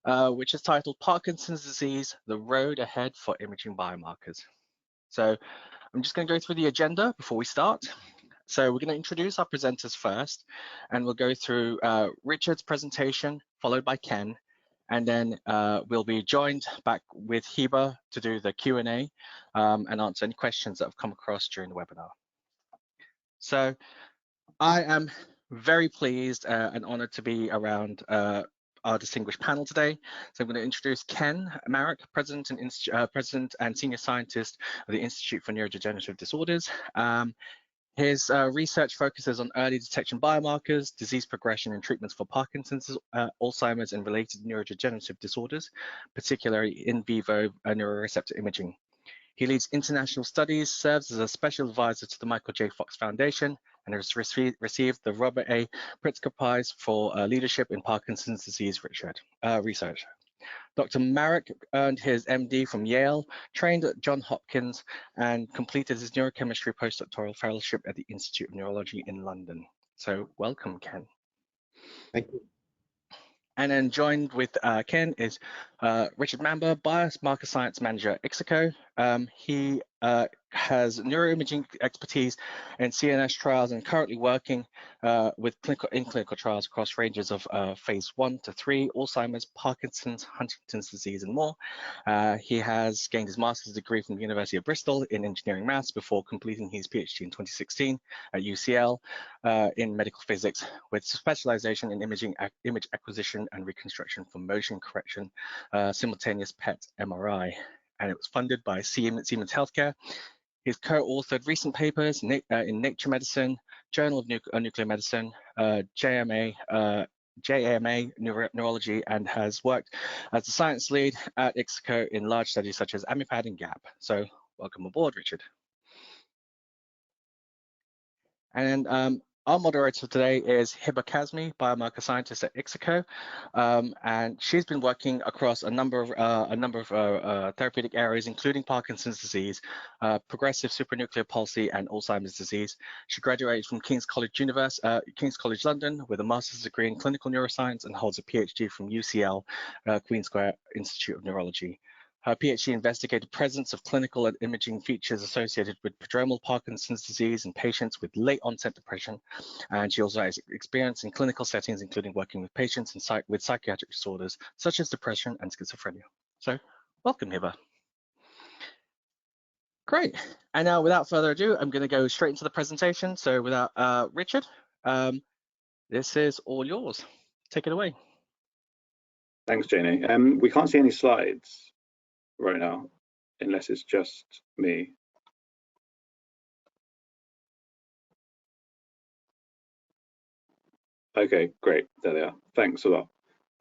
which is titled Parkinson's Disease, The Road Ahead for Imaging Biomarkers. So I'm just going to go through the agenda before we start. So we're going to introduce our presenters first, and we'll go through Richard's presentation, followed by Ken, and then we'll be joined back with Hiba to do the Q&A and answer any questions that have come across during the webinar. So I am very pleased and honored to be around our distinguished panel today. So I'm going to introduce Ken Marek, President and Senior Scientist of the Institute for Neurodegenerative Disorders. His research focuses on early detection biomarkers, disease progression and treatments for Parkinson's, Alzheimer's and related neurodegenerative disorders, particularly in vivo neuroreceptor imaging. He leads international studies, serves as a special advisor to the Michael J. Fox Foundation, and has received the Robert A. Pritzker Prize for leadership in Parkinson's disease research. Dr. Marek earned his MD from Yale, trained at Johns Hopkins, and completed his neurochemistry postdoctoral fellowship at the Institute of Neurology in London. So welcome, Ken. Thank you. And then joined with Ken is Richard Mamba, Biomarker Science Manager at IXICO. He has neuroimaging expertise in CNS trials and currently working with clinical trials across ranges of phase 1 to 3, Alzheimer's, Parkinson's, Huntington's disease, and more. He has gained his master's degree from the University of Bristol in engineering maths before completing his PhD in 2016 at UCL in medical physics, with specialization in image acquisition and reconstruction for motion correction, simultaneous PET MRI. And it was funded by Siemens Healthcare. He's co-authored recent papers in Nature Medicine, Journal of Nuclear Medicine, JAMA Neurology, and has worked as a science lead at IXICO in large studies such as AMIPAD and GAP. So welcome aboard, Richard. And our moderator today is Hiba Kazmi, biomarker scientist at IXICO, and she's been working across a number of therapeutic areas, including Parkinson's disease, progressive supranuclear palsy, and Alzheimer's disease. She graduated from King's College London with a master's degree in clinical neuroscience and holds a PhD from UCL, Queen Square Institute of Neurology. Her PhD investigated the presence of clinical and imaging features associated with prodromal Parkinson's disease in patients with late onset depression. And she also has experience in clinical settings, including working with patients with psychiatric disorders such as depression and schizophrenia. So welcome, Hiba. Great. And now without further ado, I'm going to go straight into the presentation. So without Richard, this is all yours. Take it away. Thanks, Janie. We can't see any slides right now, unless it's just me. Okay, great, there they are. Thanks a lot.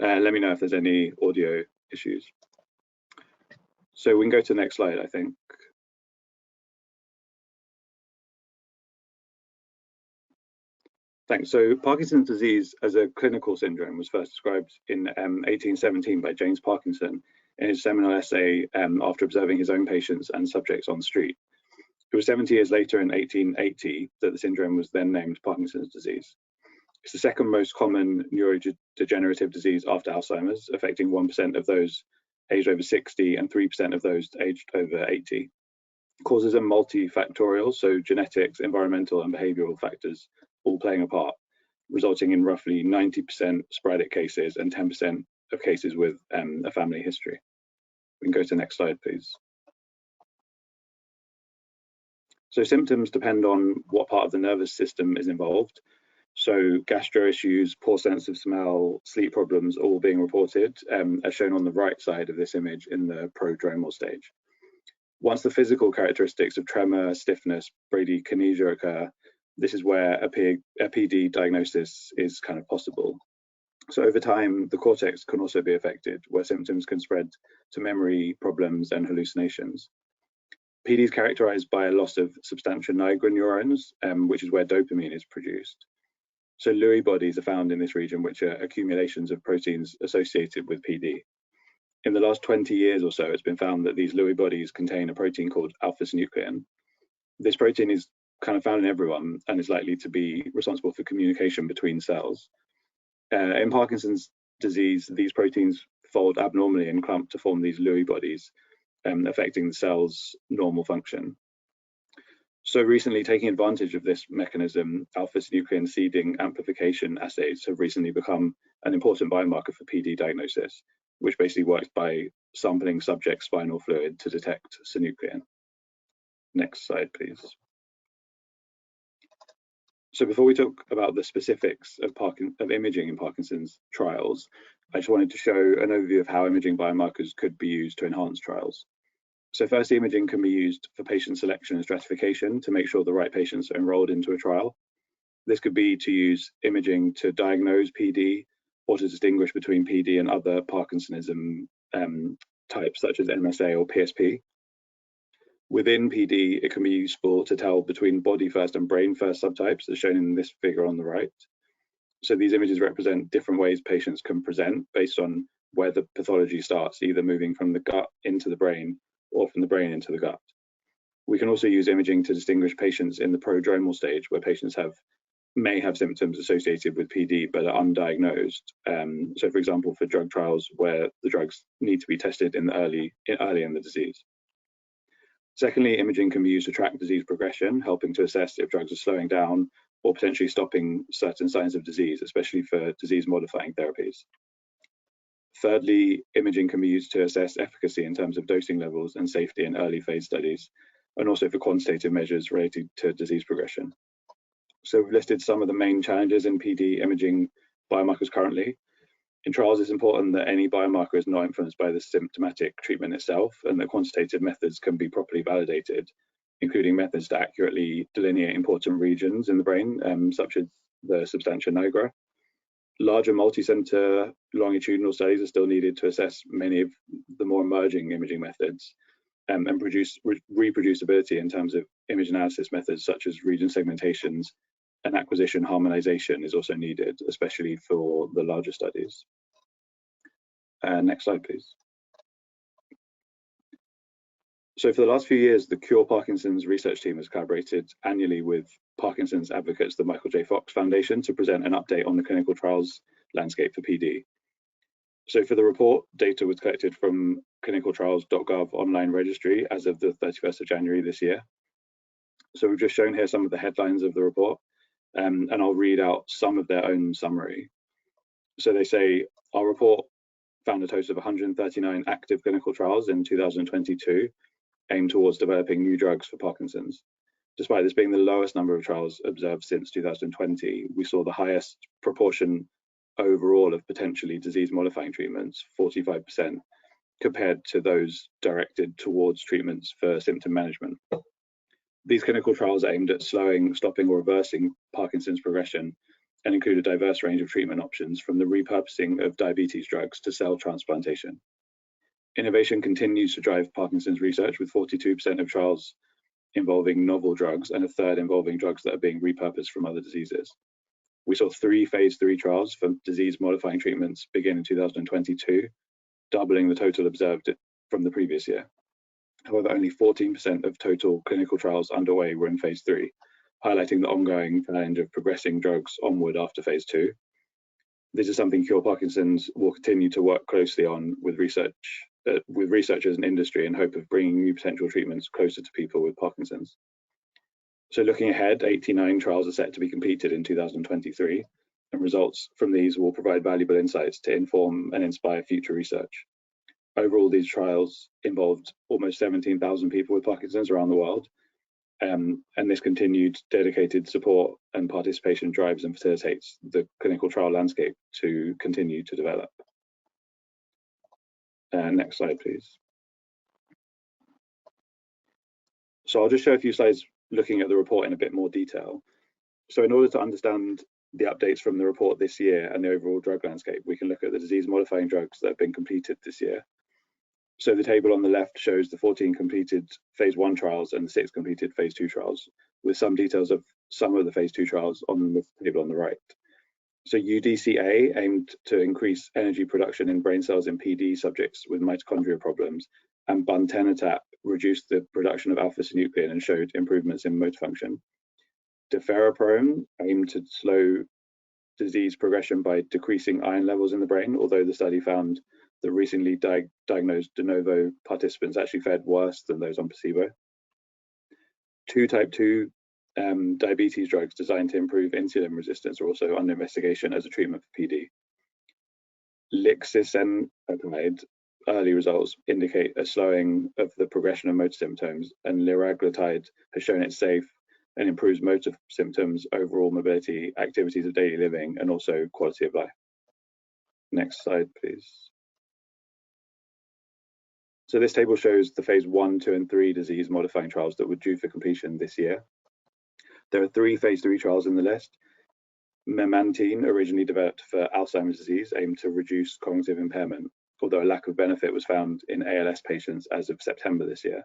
Let me know if there's any audio issues. So we can go to the next slide, I think. Thanks. So Parkinson's disease as a clinical syndrome was first described in 1817 by James Parkinson in his seminal essay after observing his own patients and subjects on the street. It was 70 years later in 1880 that the syndrome was then named Parkinson's disease. It's the second most common neurodegenerative disease after Alzheimer's, affecting 1% of those aged over 60 and 3% of those aged over 80. Causes are multifactorial, so genetics, environmental and behavioral factors all playing a part, resulting in roughly 90% sporadic cases and 10% of cases with a family history. We can go to the next slide, please. So symptoms depend on what part of the nervous system is involved. So gastro issues, poor sense of smell, sleep problems, all being reported, as shown on the right side of this image in the prodromal stage. Once the physical characteristics of tremor, stiffness, bradykinesia occur, this is where a PD diagnosis is kind of possible. So over time, the cortex can also be affected, where symptoms can spread to memory problems and hallucinations. PD is characterized by a loss of substantia nigra neurons, which is where dopamine is produced. So Lewy bodies are found in this region, which are accumulations of proteins associated with PD. In the last 20 years or so, it's been found that these Lewy bodies contain a protein called alpha-synuclein. This protein is kind of found in everyone and is likely to be responsible for communication between cells. In Parkinson's disease, these proteins fold abnormally and clump to form these Lewy bodies, affecting the cell's normal function. So recently, taking advantage of this mechanism, alpha-synuclein seeding amplification assays have recently become an important biomarker for PD diagnosis, which basically works by sampling subject spinal fluid to detect synuclein. Next slide, please. So before we talk about the specifics of imaging in Parkinson's trials, I just wanted to show an overview of how imaging biomarkers could be used to enhance trials. So first, imaging can be used for patient selection and stratification to make sure the right patients are enrolled into a trial. This could be to use imaging to diagnose PD or to distinguish between PD and other Parkinsonism types such as MSA or PSP. Within PD, it can be useful to tell between body first and brain first subtypes, as shown in this figure on the right. So these images represent different ways patients can present based on where the pathology starts, either moving from the gut into the brain or from the brain into the gut. We can also use imaging to distinguish patients in the prodromal stage, where patients may have symptoms associated with PD but are undiagnosed. So for example, for drug trials where the drugs need to be tested early in the disease. Secondly, imaging can be used to track disease progression, helping to assess if drugs are slowing down or potentially stopping certain signs of disease, especially for disease-modifying therapies. Thirdly, imaging can be used to assess efficacy in terms of dosing levels and safety in early phase studies, and also for quantitative measures related to disease progression. So we've listed some of the main challenges in PD imaging biomarkers currently. In trials, it's important that any biomarker is not influenced by the symptomatic treatment itself, and that quantitative methods can be properly validated, including methods to accurately delineate important regions in the brain, such as the substantia nigra. Larger multi-center longitudinal studies are still needed to assess many of the more emerging imaging methods, and produce reproducibility in terms of image analysis methods such as region segmentations and acquisition harmonization is also needed, especially for the larger studies. Next slide, please. So for the last few years, the Cure Parkinson's research team has collaborated annually with Parkinson's advocates, the Michael J. Fox Foundation, to present an update on the clinical trials landscape for PD. So for the report, data was collected from clinicaltrials.gov online registry as of the 31st of January this year. So we've just shown here some of the headlines of the report, and I'll read out some of their own summary. So they say, our report found a total of 139 active clinical trials in 2022, aimed towards developing new drugs for Parkinson's. Despite this being the lowest number of trials observed since 2020, we saw the highest proportion overall of potentially disease-modifying treatments, 45%, compared to those directed towards treatments for symptom management. These clinical trials aimed at slowing, stopping, or reversing Parkinson's progression and include a diverse range of treatment options, from the repurposing of diabetes drugs to cell transplantation. Innovation continues to drive Parkinson's research, with 42% of trials involving novel drugs and a third involving drugs that are being repurposed from other diseases. We saw 3 phase 3 trials for disease-modifying treatments begin in 2022, doubling the total observed from the previous year. However, only 14% of total clinical trials underway were in phase 3, highlighting the ongoing challenge of progressing drugs onward after phase 2. This is something Cure Parkinson's will continue to work closely on with researchers and industry, in hope of bringing new potential treatments closer to people with Parkinson's. So looking ahead, 89 trials are set to be completed in 2023, and results from these will provide valuable insights to inform and inspire future research. Overall, these trials involved almost 17,000 people with Parkinson's around the world, and this continued dedicated support and participation drives and facilitates the clinical trial landscape to continue to develop. Next slide, please. So I'll just show a few slides looking at the report in a bit more detail. So in order to understand the updates from the report this year and the overall drug landscape, we can look at the disease-modifying drugs that have been completed this year. So the table on the left shows the 14 completed phase 1 trials and the 6 completed phase 2 trials, with some details of some of the phase 2 trials on the table on the right. So UDCA aimed to increase energy production in brain cells in PD subjects with mitochondrial problems, and buntenetap reduced the production of alpha-synuclein and showed improvements in motor function. Deferoprone aimed to slow disease progression by decreasing iron levels in the brain, although the study found the recently diagnosed de novo participants actually fared worse than those on placebo. 2 type 2 diabetes drugs designed to improve insulin resistance are also under investigation as a treatment for PD. Lixisenatide early results indicate a slowing of the progression of motor symptoms, and liraglutide has shown it's safe and improves motor symptoms, overall mobility, activities of daily living, and also quality of life. Next slide, please. So this table shows the phase 1, 2, and 3 disease modifying trials that were due for completion this year. There are 3 phase 3 trials in the list. Memantine, originally developed for Alzheimer's disease, aimed to reduce cognitive impairment, although a lack of benefit was found in ALS patients as of September this year.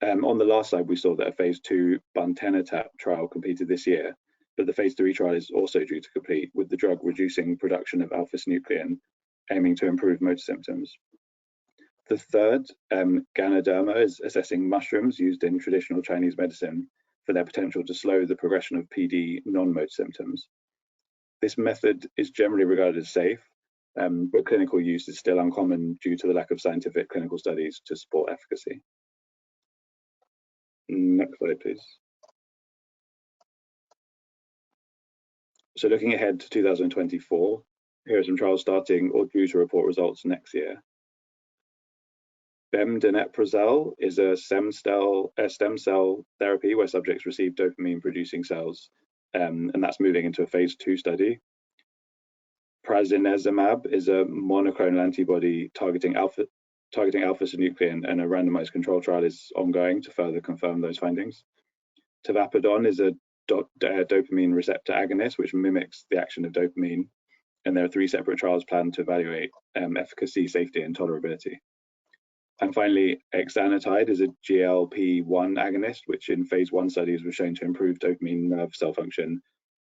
On the last slide, we saw that a phase 2 buntanetap trial completed this year, but the phase 3 trial is also due to complete, with the drug reducing production of alpha-synuclein, aiming to improve motor symptoms. The third, Ganoderma, is assessing mushrooms used in traditional Chinese medicine for their potential to slow the progression of PD non-motor symptoms. This method is generally regarded as safe, but clinical use is still uncommon due to the lack of scientific clinical studies to support efficacy. Next slide, please. So looking ahead to 2024, here are some trials starting or due to report results next year. Bemdaneprozole is a stem cell therapy where subjects receive dopamine-producing cells, and that's moving into a phase 2 study. Prasinezumab is a monoclonal antibody targeting alpha-synuclein, and a randomized control trial is ongoing to further confirm those findings. Tavapadon is a dopamine receptor agonist, which mimics the action of dopamine, and there are 3 separate trials planned to evaluate efficacy, safety, and tolerability. And finally, exenatide is a GLP-1 agonist, which in phase 1 studies was shown to improve dopamine nerve cell function,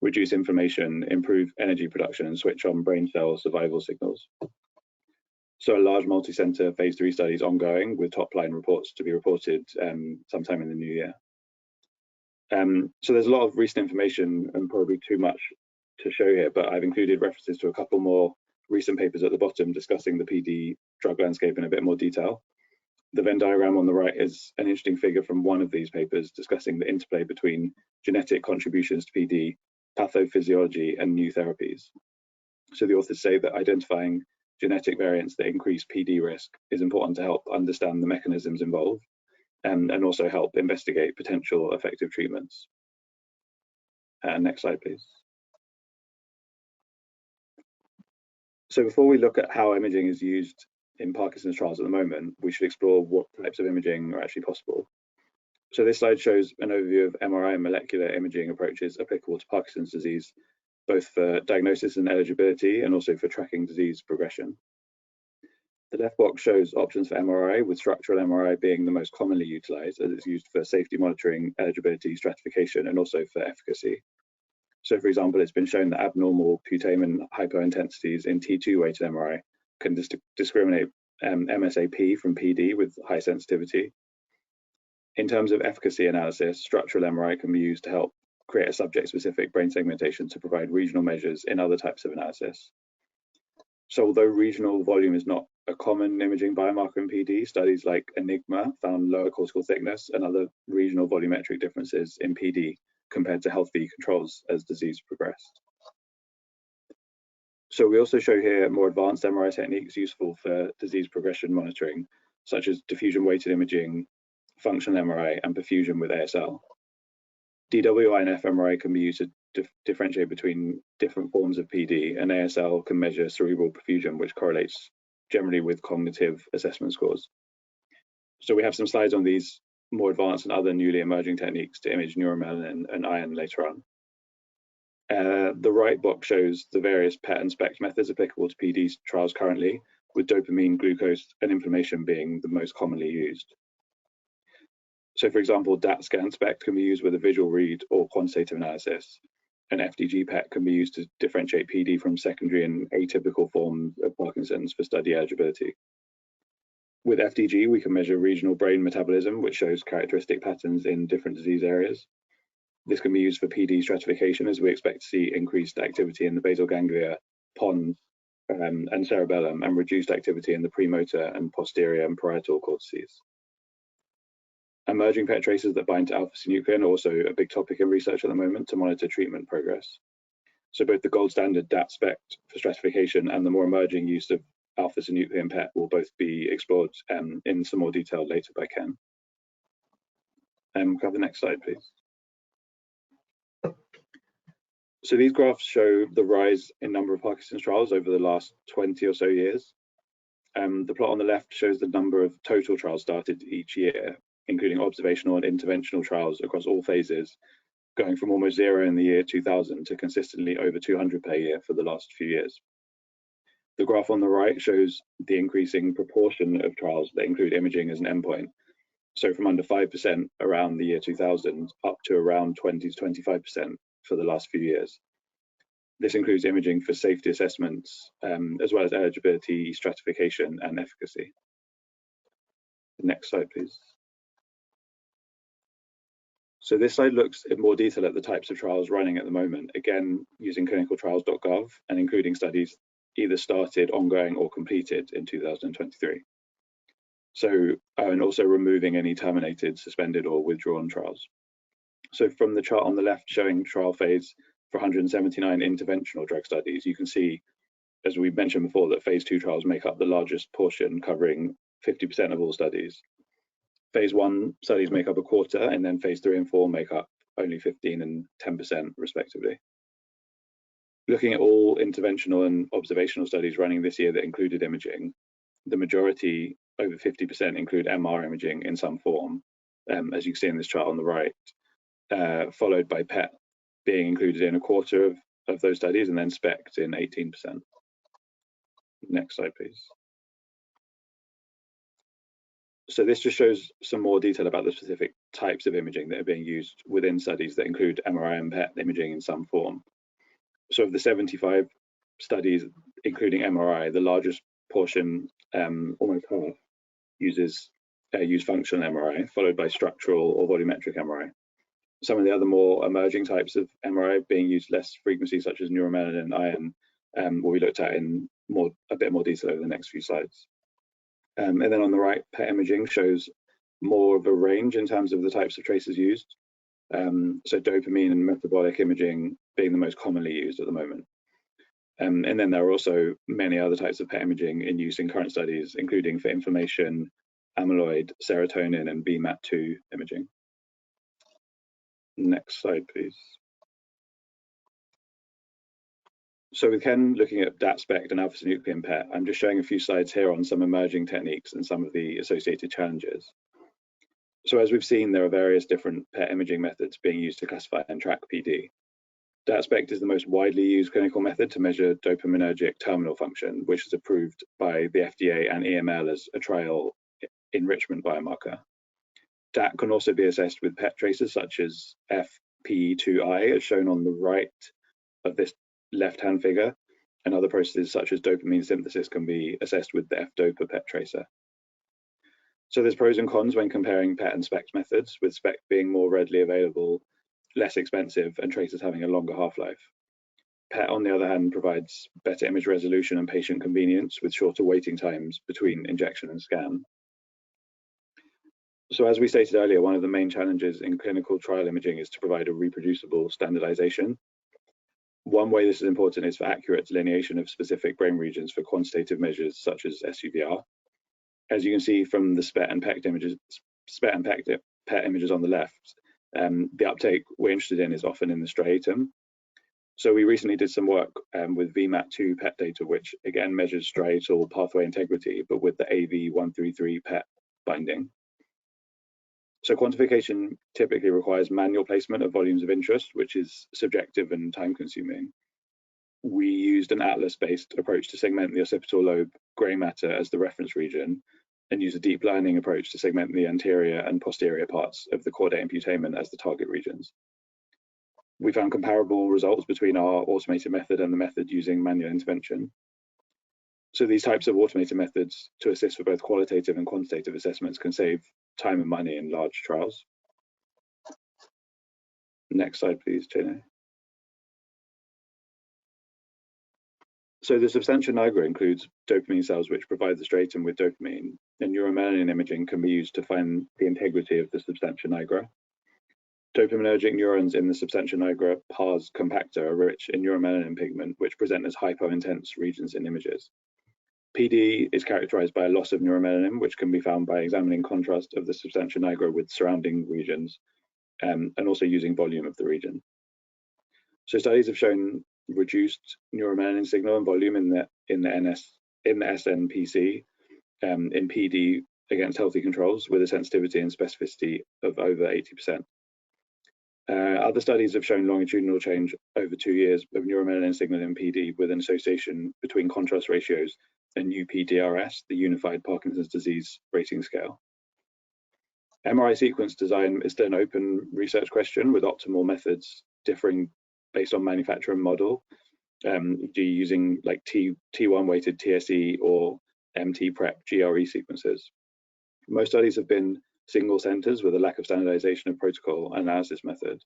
reduce inflammation, improve energy production, and switch on brain cell survival signals. So a large multi-center phase 3 study is ongoing, with top-line reports to be reported sometime in the new year. So there's a lot of recent information and probably too much to show here, but I've included references to a couple more recent papers at the bottom discussing the PD drug landscape in a bit more detail. The Venn diagram on the right is an interesting figure from one of these papers discussing the interplay between genetic contributions to PD, pathophysiology, and new therapies. So the authors say that identifying genetic variants that increase PD risk is important to help understand the mechanisms involved, and also help investigate potential effective treatments. Next slide, please. So before we look at how imaging is used in Parkinson's trials at the moment, we should explore what types of imaging are actually possible. So this slide shows an overview of MRI and molecular imaging approaches applicable to Parkinson's disease, both for diagnosis and eligibility, and also for tracking disease progression. The left box shows options for MRI, with structural MRI being the most commonly utilized, as it's used for safety monitoring, eligibility, stratification, and also for efficacy. So for example, it's been shown that abnormal putamen hypointensities in T2 weighted MRI can discriminate MSAP from PD with high sensitivity. In terms of efficacy analysis, structural MRI can be used to help create a subject-specific brain segmentation to provide regional measures in other types of analysis. So although regional volume is not a common imaging biomarker in PD, studies like ENIGMA found lower cortical thickness and other regional volumetric differences in PD compared to healthy controls as disease progressed. So we also show here more advanced MRI techniques useful for disease progression monitoring, such as diffusion-weighted imaging, functional MRI, and perfusion with ASL. DWI and fMRI can be used to differentiate between different forms of PD, and ASL can measure cerebral perfusion, which correlates generally with cognitive assessment scores. So we have some slides on these more advanced and other newly emerging techniques to image neuromelanin and iron later on. The right box shows the various PET and SPECT methods applicable to PD trials currently, with dopamine, glucose, and inflammation being the most commonly used. So for example, DAT-scan SPECT can be used with a visual read or quantitative analysis, and FDG PET can be used to differentiate PD from secondary and atypical forms of Parkinson's for study eligibility. With FDG, we can measure regional brain metabolism, which shows characteristic patterns in different disease areas. This can be used for PD stratification, as we expect to see increased activity in the basal ganglia, pons, and cerebellum, and reduced activity in the premotor and posterior and parietal cortices. Emerging PET tracers that bind to alpha-synuclein are also a big topic in research at the moment to monitor treatment progress. So both the gold standard DAT-SPECT for stratification and the more emerging use of alpha-synuclein PET will both be explored in some more detail later by Ken. Can I have the next slide, please? So these graphs show the rise in number of Parkinson's trials over the last 20 or so years. The plot on the left shows the number of total trials started each year, including observational and interventional trials across all phases, going from almost zero in the year 2000 to consistently over 200 per year for the last few years. The graph on the right shows the increasing proportion of trials that include imaging as an endpoint. So from under 5% around the year 2000 up to around 20 to 25% for the last few years. This includes imaging for safety assessments, as well as eligibility, stratification, and efficacy. Next slide, please. So this slide looks in more detail at the types of trials running at the moment, again, using clinicaltrials.gov and including studies either started, ongoing, or completed in 2023. So, and also removing any terminated, suspended, or withdrawn trials. So from the chart on the left showing trial phase for 179 interventional drug studies, you can see, as we mentioned before, that phase 2 trials make up the largest portion, covering 50% of all studies. Phase 1 studies make up a quarter, and then phase 3 and 4 make up only 15 and 10% respectively. Looking at all interventional and observational studies running this year that included imaging, the majority, over 50%, include MR imaging in some form, as you can see in this chart on the right, followed by PET being included in a quarter of those studies, and then SPECT in 18%. Next slide, please. So this just shows some more detail about the specific types of imaging that are being used within studies that include MRI and PET imaging in some form. So of the 75 studies, including MRI, the largest portion, almost half, use functional MRI, followed by structural or volumetric MRI. Some of the other more emerging types of MRI being used less frequency, such as neuromelanin and iron, will be looked at in a bit more detail over the next few slides. And then on the right, PET imaging shows more of a range in terms of the types of tracers used. So dopamine and metabolic imaging being the most commonly used at the moment. And then there are also many other types of PET imaging in use in current studies, including for inflammation, amyloid, serotonin, and BMAT2 imaging. Next slide, please. So with Ken looking at DAT-SPECT and alpha-synuclein PET, I'm just showing a few slides here on some emerging techniques and some of the associated challenges. So as we've seen, there are various different PET imaging methods being used to classify and track PD. DAT-SPECT is the most widely used clinical method to measure dopaminergic terminal function, which is approved by the FDA and EML as a trial enrichment biomarker. DAT can also be assessed with PET tracers such as FP2I, as shown on the right of this left-hand figure, and other processes such as dopamine synthesis can be assessed with the F-DOPA PET tracer. So there's pros and cons when comparing PET and SPECT methods, with SPECT being more readily available, less expensive, and tracers having a longer half-life. PET, on the other hand, provides better image resolution and patient convenience with shorter waiting times between injection and scan. So as we stated earlier, one of the main challenges in clinical trial imaging is to provide a reproducible standardization. One way this is important is for accurate delineation of specific brain regions for quantitative measures such as SUVR. As you can see from the SPECT and PET images on the left, the uptake we're interested in is often in the striatum. So we recently did some work with VMAT2 PET data, which again measures striatal pathway integrity, but with the AV133 PET binding. So quantification typically requires manual placement of volumes of interest, which is subjective and time-consuming. We used an atlas-based approach to segment the occipital lobe grey matter as the reference region, and use a deep learning approach to segment the anterior and posterior parts of the caudate and putamen as the target regions. We found comparable results between our automated method and the method using manual intervention. So these types of automated methods to assist for both qualitative and quantitative assessments can save time and money in large trials. Next slide, please, Jenny. So the substantia nigra includes dopamine cells which provide the stratum with dopamine, and neuromelanin imaging can be used to find the integrity of the substantia nigra. Dopaminergic neurons in the substantia nigra pars compacta are rich in neuromelanin pigment, which present as hypointense regions in images. PD is characterized by a loss of neuromelanin, which can be found by examining contrast of the substantia nigra with surrounding regions, and also using volume of the region. So studies have shown reduced neuromelanin signal and volume in the SNPC in PD against healthy controls with a sensitivity and specificity of over 80%. Other studies have shown longitudinal change over 2 years of neuromelanin signal in PD with an association between contrast ratios and UPDRS, the Unified Parkinson's Disease Rating Scale. MRI sequence design is still an open research question, with optimal methods differing based on manufacturer and model. Using like T1 weighted TSE or MT-PrEP GRE sequences. Most studies have been single centers with a lack of standardization of protocol and analysis method.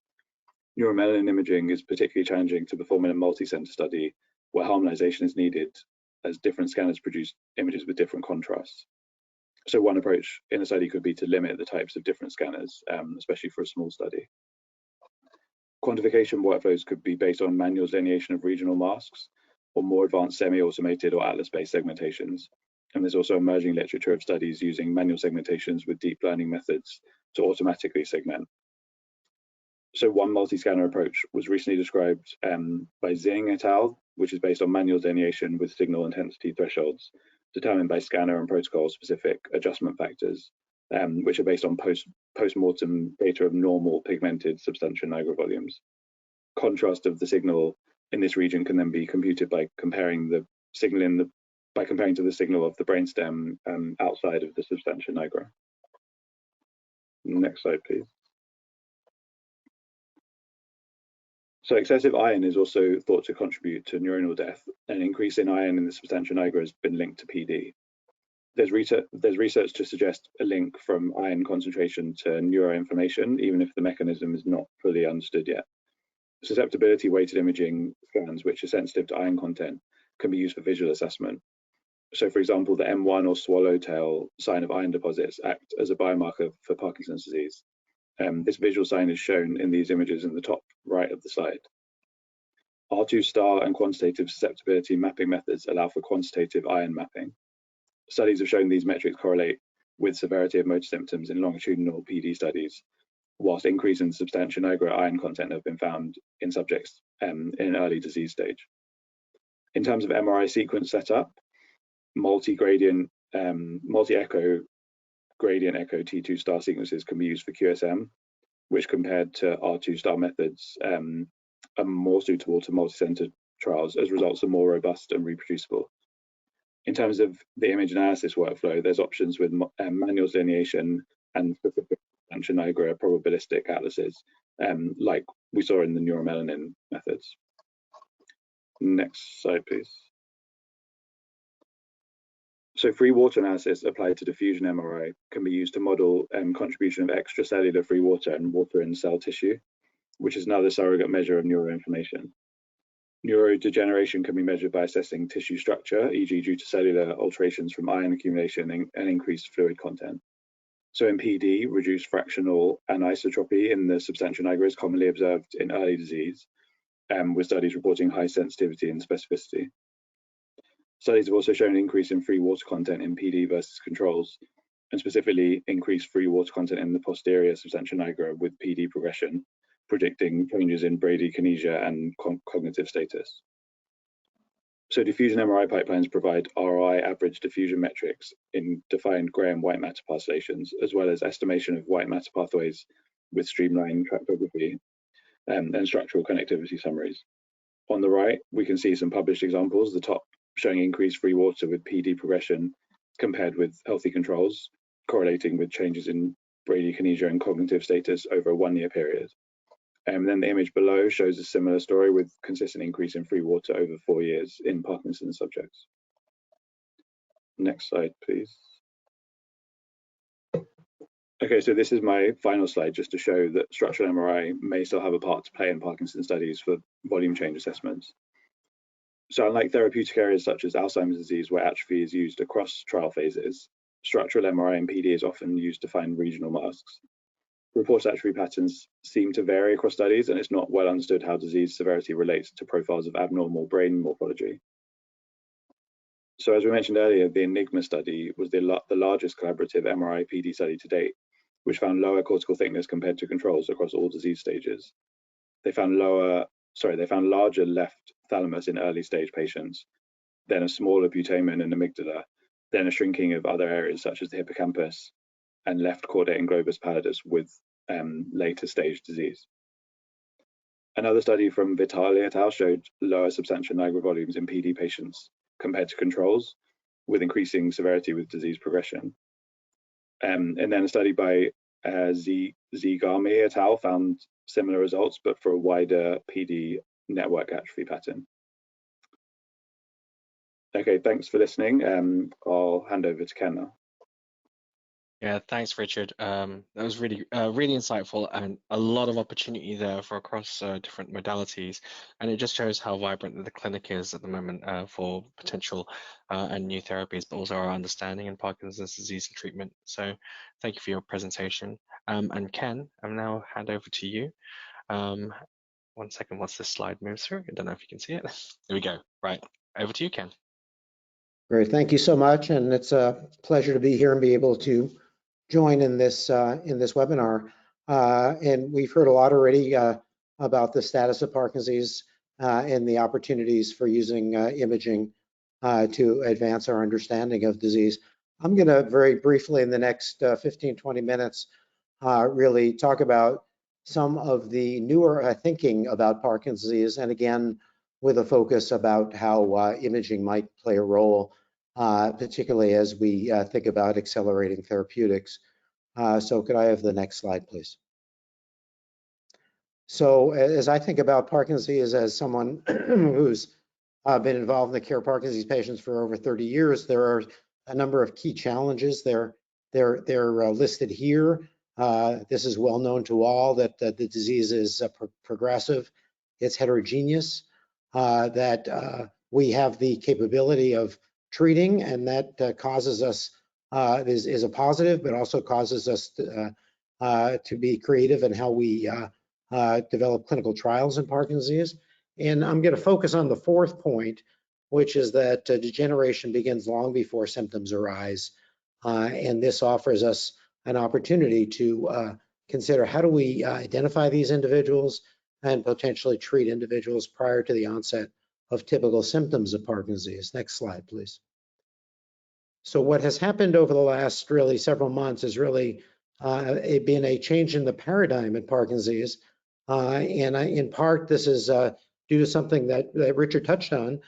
Neuromelanin imaging is particularly challenging to perform in a multi-center study where harmonization is needed as different scanners produce images with different contrasts. So one approach in a study could be to limit the types of different scanners, especially for a small study. Quantification workflows could be based on manual delineation of regional masks or more advanced semi-automated or atlas-based segmentations. And there's also emerging literature of studies using manual segmentations with deep learning methods to automatically segment. So one multi-scanner approach was recently described by Xing et al., which is based on manual delineation with signal intensity thresholds determined by scanner and protocol-specific adjustment factors, which are based on post-mortem data of normal pigmented substantia nigra volumes. Contrast of the signal in this region can then be computed by comparing the signal to the signal of the brainstem outside of the substantia nigra. Next slide, please. So excessive iron is also thought to contribute to neuronal death. An increase in iron in the substantia nigra has been linked to PD. There's research to suggest a link from iron concentration to neuroinflammation, even if the mechanism is not fully understood yet. Susceptibility weighted imaging scans, which are sensitive to iron content, can be used for visual assessment. So for example, the M1 or swallowtail sign of iron deposits act as a biomarker for Parkinson's disease. This visual sign is shown in these images in the top right of the slide. R2 star and quantitative susceptibility mapping methods allow for quantitative iron mapping. Studies have shown these metrics correlate with severity of motor symptoms in longitudinal PD studies, whilst increase in substantia nigra iron content have been found in subjects in an early disease stage. In terms of MRI sequence setup, multi-echo gradient echo T2 star sequences can be used for QSM, which compared to R2 star methods are more suitable to multi-center trials as results are more robust and reproducible. In terms of the image analysis workflow, there's options with manual delineation and specific substantia nigra probabilistic atlases, like we saw in the neuromelanin methods. Next slide, please. So free water analysis applied to diffusion MRI can be used to model contribution of extracellular free water and water in cell tissue, which is another surrogate measure of neuroinflammation. Neurodegeneration can be measured by assessing tissue structure, e.g. due to cellular alterations from iron accumulation and increased fluid content. So in PD, reduced fractional anisotropy in the substantia nigra is commonly observed in early disease, with studies reporting high sensitivity and specificity. Studies have also shown an increase in free water content in PD versus controls, and specifically increased free water content in the posterior substantia nigra with PD progression, predicting changes in bradykinesia and cognitive status. So diffusion MRI pipelines provide RI average diffusion metrics in defined grey and white matter parcellations, as well as estimation of white matter pathways with streamlined tractography and structural connectivity summaries. On the right, we can see some published examples, the top showing increased free water with PD progression compared with healthy controls, correlating with changes in bradykinesia and cognitive status over a 1-year period. And then the image below shows a similar story with consistent increase in free water over 4 years in Parkinson's subjects. Next slide, please. Okay, so this is my final slide just to show that structural MRI may still have a part to play in Parkinson's studies for volume change assessments. So unlike therapeutic areas such as Alzheimer's disease, where atrophy is used across trial phases, structural MRI and PD is often used to find regional masks. Reported atrophy patterns seem to vary across studies, and it's not well understood how disease severity relates to profiles of abnormal brain morphology. So as we mentioned earlier, the ENIGMA study was the largest collaborative MRI PD study to date, which found lower cortical thickness compared to controls across all disease stages. They found larger left thalamus in early stage patients, then a smaller putamen and amygdala, then a shrinking of other areas such as the hippocampus and left caudate and globus pallidus with later stage disease. Another study from Vitali et al. Showed lower substantia nigra volumes in PD patients compared to controls, with increasing severity with disease progression. And then a study by Zigami et al. Found similar results, but for a wider PD network atrophy pattern. Okay, thanks for listening. I'll hand over to Ken now. Yeah, thanks, Richard. That was really insightful, and a lot of opportunity there for across different modalities. And it just shows how vibrant the clinic is at the moment for potential and new therapies, but also our understanding in Parkinson's disease and treatment. So thank you for your presentation. And Ken, I'll now hand over to you. 1 second, once this slide moves through. I don't know if you can see it. There we go. Right, over to you, Ken. Great, thank you so much. And it's a pleasure to be here and be able to join in this webinar. And we've heard a lot already about the status of Parkinson's disease and the opportunities for using imaging to advance our understanding of disease. I'm going to very briefly in the next 15-20 minutes really talk about some of the newer thinking about Parkinson's disease, and again with a focus about how imaging might play a role, particularly as we think about accelerating therapeutics. So could I have the next slide, please? So as I think about Parkinson's disease as someone who's been involved in the care of Parkinson's disease patients for over 30 years, there are a number of key challenges. They're listed here. This is well known to all that the disease is progressive, it's heterogeneous, that we have the capability of treating, and that causes us, is a positive, but also causes us to be creative in how we develop clinical trials in Parkinson's disease. And I'm going to focus on the fourth point, which is that degeneration begins long before symptoms arise. And this offers us an opportunity to consider how do we identify these individuals and potentially treat individuals prior to the onset of typical symptoms of Parkinson's disease. Next slide, please. So what has happened over the last really several months has really been a change in the paradigm in Parkinson's disease. And in part, this is due to something that Richard touched on,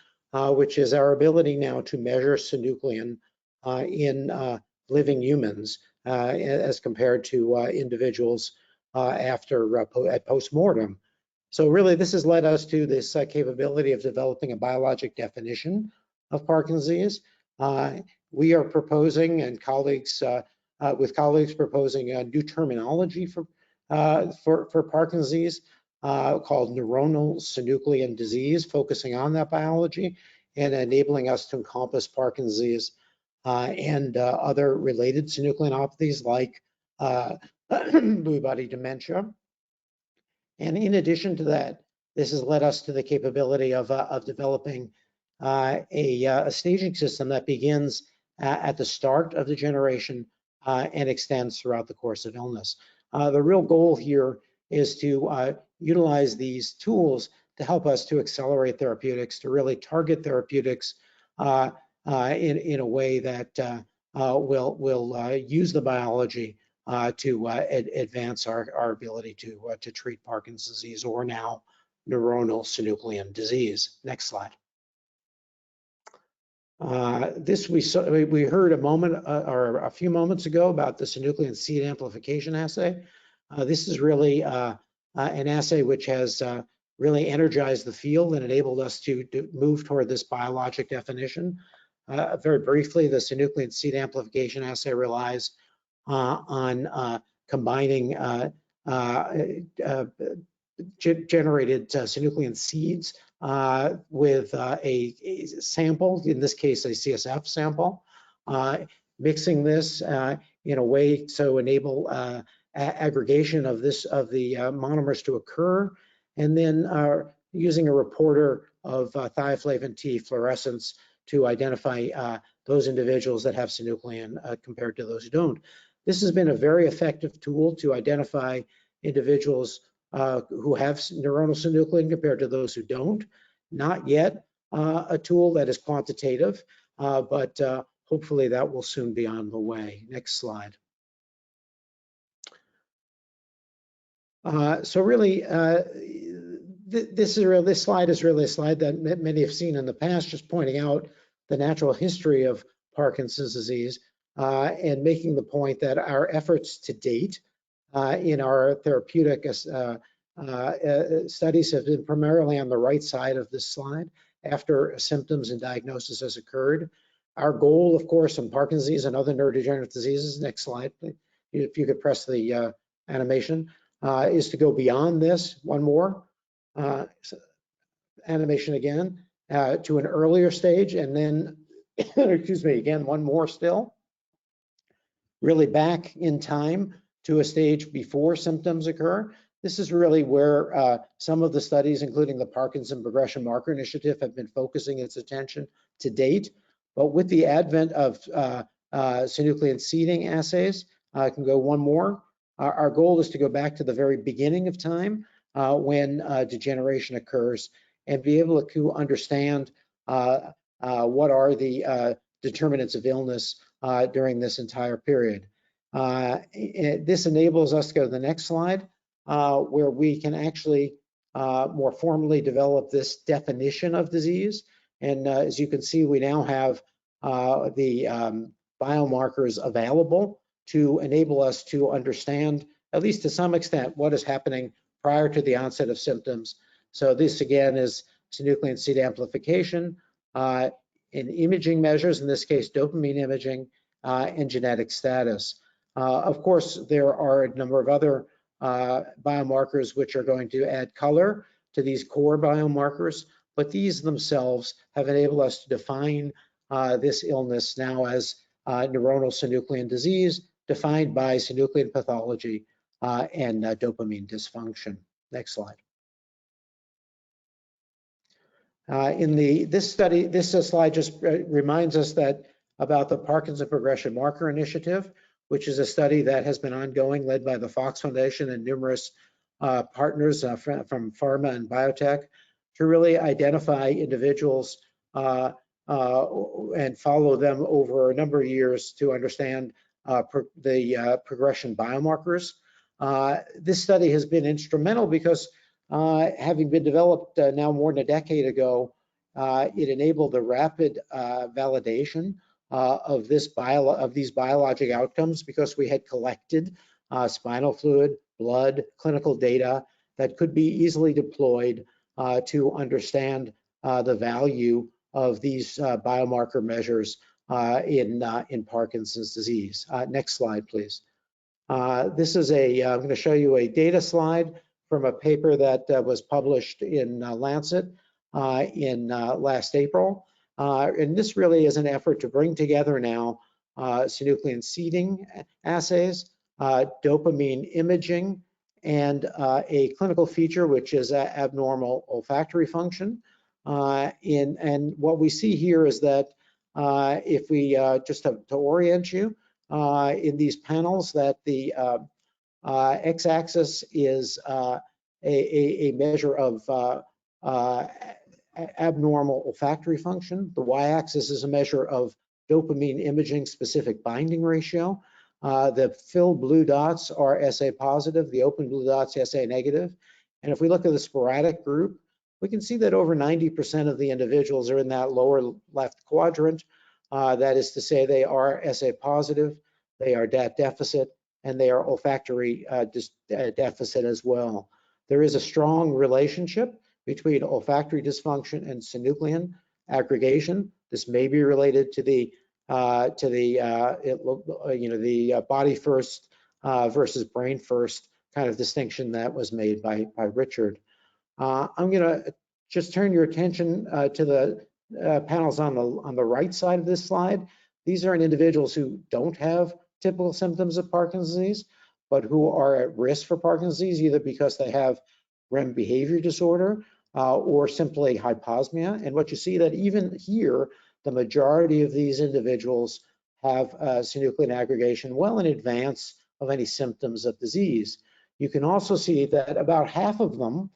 which is our ability now to measure synuclein in living humans as compared to individuals at postmortem. So really, this has led us to this capability of developing a biologic definition of Parkinson's disease. We are proposing, and with colleagues proposing a new terminology for Parkinson's disease called neuronal synuclein disease, focusing on that biology and enabling us to encompass Parkinson's disease and other related synucleinopathies like Lewy body dementia. And in addition to that, this has led us to the capability of developing a staging system that begins at the start of degeneration and extends throughout the course of illness. The real goal here is to utilize these tools to help us to accelerate therapeutics, to really target therapeutics in a way that will use the biology to advance our ability to treat Parkinson's disease, or now neuronal synuclein disease. Next slide. This we heard a few moments ago about the synuclein seed amplification assay. This is really an assay which has really energized the field and enabled us to move toward this biologic definition. Very briefly, the synuclein seed amplification assay relies on combining generated synuclein seeds with a sample, in this case a CSF sample, mixing this in a way to enable aggregation of the monomers to occur, and then using a reporter of thioflavin T fluorescence to identify those individuals that have synuclein compared to those who don't. This has been a very effective tool to identify individuals who have neuronal synuclein compared to those who don't. Not yet a tool that is quantitative, but hopefully that will soon be on the way. Next slide. So really, this slide is really a slide that many have seen in the past, just pointing out the natural history of Parkinson's disease and making the point that our efforts to date in our therapeutic studies have been primarily on the right side of this slide after symptoms and diagnosis has occurred. Our goal, of course, in Parkinson's disease and other neurodegenerative diseases, next slide, if you could press the animation, is to go beyond this. One more animation again, to an earlier stage, and then, excuse me, again, one more still, really back in time to a stage before symptoms occur. This is really where some of the studies, including the Parkinson Progression Marker Initiative, have been focusing its attention to date. But with the advent of synuclein seeding assays, I can go one more. Our goal is to go back to the very beginning of time when degeneration occurs and be able to understand what are the determinants of illness during this entire period. This enables us to go to the next slide, where we can actually more formally develop this definition of disease. And as you can see, we now have the biomarkers available to enable us to understand, at least to some extent, what is happening prior to the onset of symptoms. So this again is synuclein seed amplification in imaging measures, in this case dopamine imaging, and genetic status. Of course, there are a number of other biomarkers which are going to add color to these core biomarkers, but these themselves have enabled us to define this illness now as neuronal synuclein disease, defined by synuclein pathology and dopamine dysfunction. Next slide. This slide just reminds us that about the Parkinson Progression Marker Initiative, which is a study that has been ongoing, led by the Fox Foundation and numerous partners from pharma and biotech, to really identify individuals and follow them over a number of years to understand the progression biomarkers. This study has been instrumental because having been developed now more than a decade ago, it enabled the rapid validation of these biologic outcomes, because we had collected spinal fluid, blood, clinical data that could be easily deployed to understand the value of these biomarker measures in Parkinson's disease. Next slide, please. This is I'm going to show you a data slide from a paper that was published in Lancet in last April. And this really is an effort to bring together now synuclein seeding assays, dopamine imaging, and a clinical feature which is abnormal olfactory function. And what we see here is that if we just to orient you in these panels, that the x-axis is a measure of abnormal olfactory function. The y-axis is a measure of dopamine imaging specific binding ratio. The filled blue dots are SA positive, the open blue dots SA negative. And if we look at the sporadic group, we can see that over 90% of the individuals are in that lower left quadrant. That is to say, they are SA positive, they are DAT deficit, and they are olfactory deficit as well. There is a strong relationship between olfactory dysfunction and synuclein aggregation. This may be related to the body first versus brain first kind of distinction that was made by Richard. I'm going to just turn your attention to the panels on the right side of this slide. These are in individuals who don't have typical symptoms of Parkinson's disease, but who are at risk for Parkinson's disease, either because they have REM behavior disorder or simply hyposmia. And what you see that even here, the majority of these individuals have synuclein aggregation well in advance of any symptoms of disease. You can also see that about half of them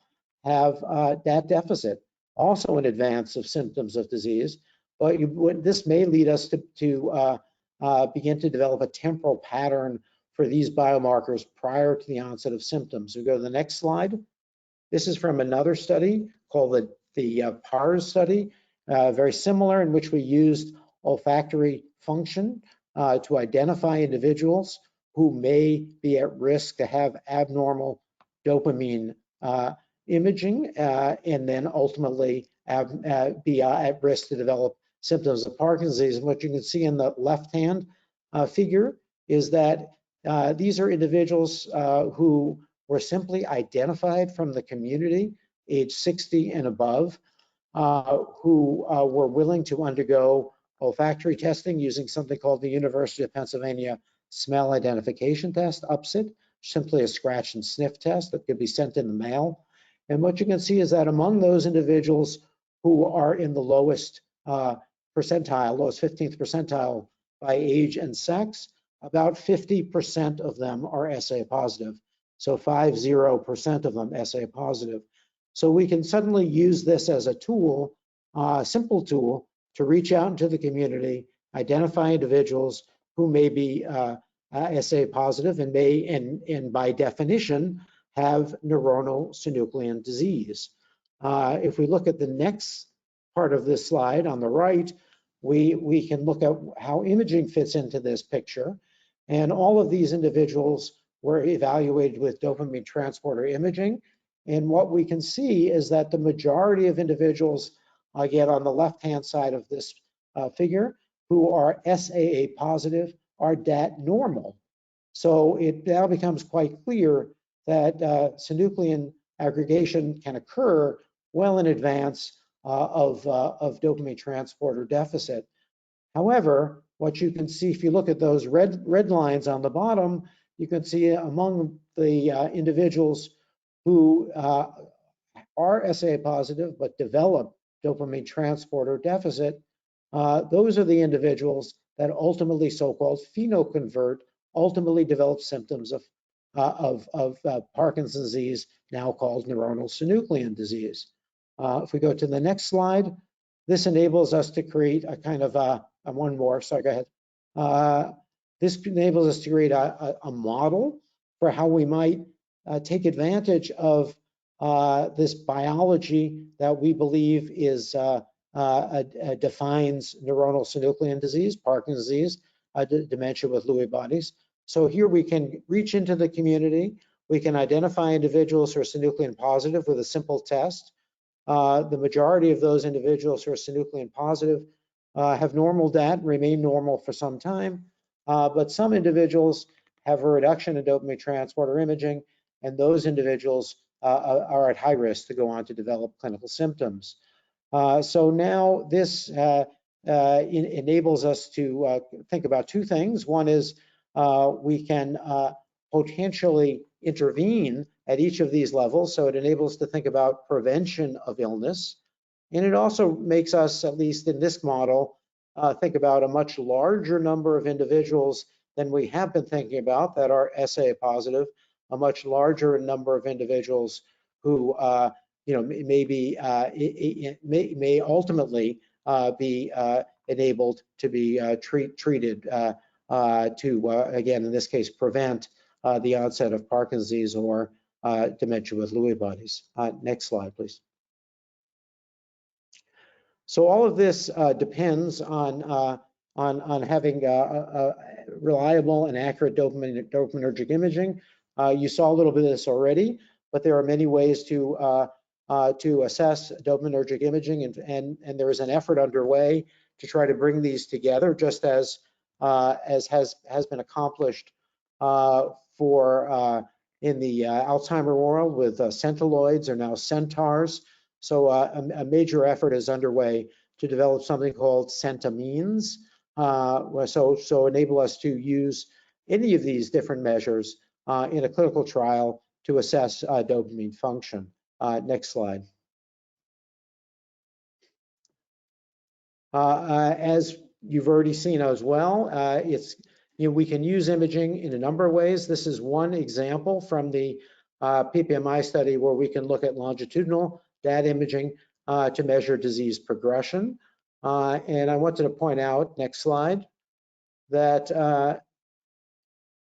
have that deficit, also in advance of symptoms of disease. But this may lead us to begin to develop a temporal pattern for these biomarkers prior to the onset of symptoms. We go to the next slide. This is from another study called the PARS study, very similar, in which we used olfactory function to identify individuals who may be at risk to have abnormal dopamine imaging and then ultimately be at risk to develop symptoms of Parkinson's disease. And what you can see in the left-hand figure is that these are individuals who were simply identified from the community, age 60 and above, who were willing to undergo olfactory testing using something called the University of Pennsylvania Smell Identification Test, UPSIT, simply a scratch and sniff test that could be sent in the mail. And what you can see is that among those individuals who are in the lowest percentile, lowest 15th percentile by age and sex, about 50% of them are SA positive. So 50% of them SA positive. So we can suddenly use this as a tool, a simple tool, to reach out into the community, identify individuals who may be SA positive and may, and by definition, have neuronal synuclein disease. If we look at the next part of this slide on the right, we can look at how imaging fits into this picture. And all of these individuals were evaluated with dopamine transporter imaging. And what we can see is that the majority of individuals, again, on the left-hand side of this figure, who are SAA positive are DAT normal. So it now becomes quite clear that synuclein aggregation can occur well in advance of dopamine transporter deficit. However, what you can see, if you look at those red lines on the bottom, you can see among the individuals who are SA positive but develop dopamine transporter deficit, those are the individuals that ultimately, so-called phenoconvert, ultimately develop symptoms of Parkinson's disease, now called neuronal synuclein disease. If we go to the next slide, this enables us to create a kind of one more, sorry, go ahead. This enables us to create a model for how we might take advantage of this biology that we believe is defines neuronal synuclein disease, Parkinson's disease, dementia with Lewy bodies. So here we can reach into the community. We can identify individuals who are synuclein positive with a simple test. The majority of those individuals who are synuclein positive have normal DAT, remain normal for some time, but some individuals have a reduction in dopamine transporter imaging, and those individuals are at high risk to go on to develop clinical symptoms. So now this enables us to think about two things. One is we can potentially intervene at each of these levels, so it enables us to think about prevention of illness. And it also makes us, at least in this model, think about a much larger number of individuals than we have been thinking about that are SA positive, a much larger number of individuals who may ultimately be enabled to be treated to, again, in this case, prevent the onset of Parkinson's disease or dementia with Lewy bodies. Next slide, please. So all of this depends on having reliable and accurate dopaminergic imaging. You saw a little bit of this already, but there are many ways to assess dopaminergic imaging, and there is an effort underway to try to bring these together, just as has been accomplished in the Alzheimer world with Centiloids, or now Centaurs, So a major effort is underway to develop something called centamines, so enable us to use any of these different measures in a clinical trial to assess dopamine function. Next slide. As you've already seen as well, we can use imaging in a number of ways. This is one example from the PPMI study where we can look at longitudinal data imaging to measure disease progression. And I wanted to point out, next slide, that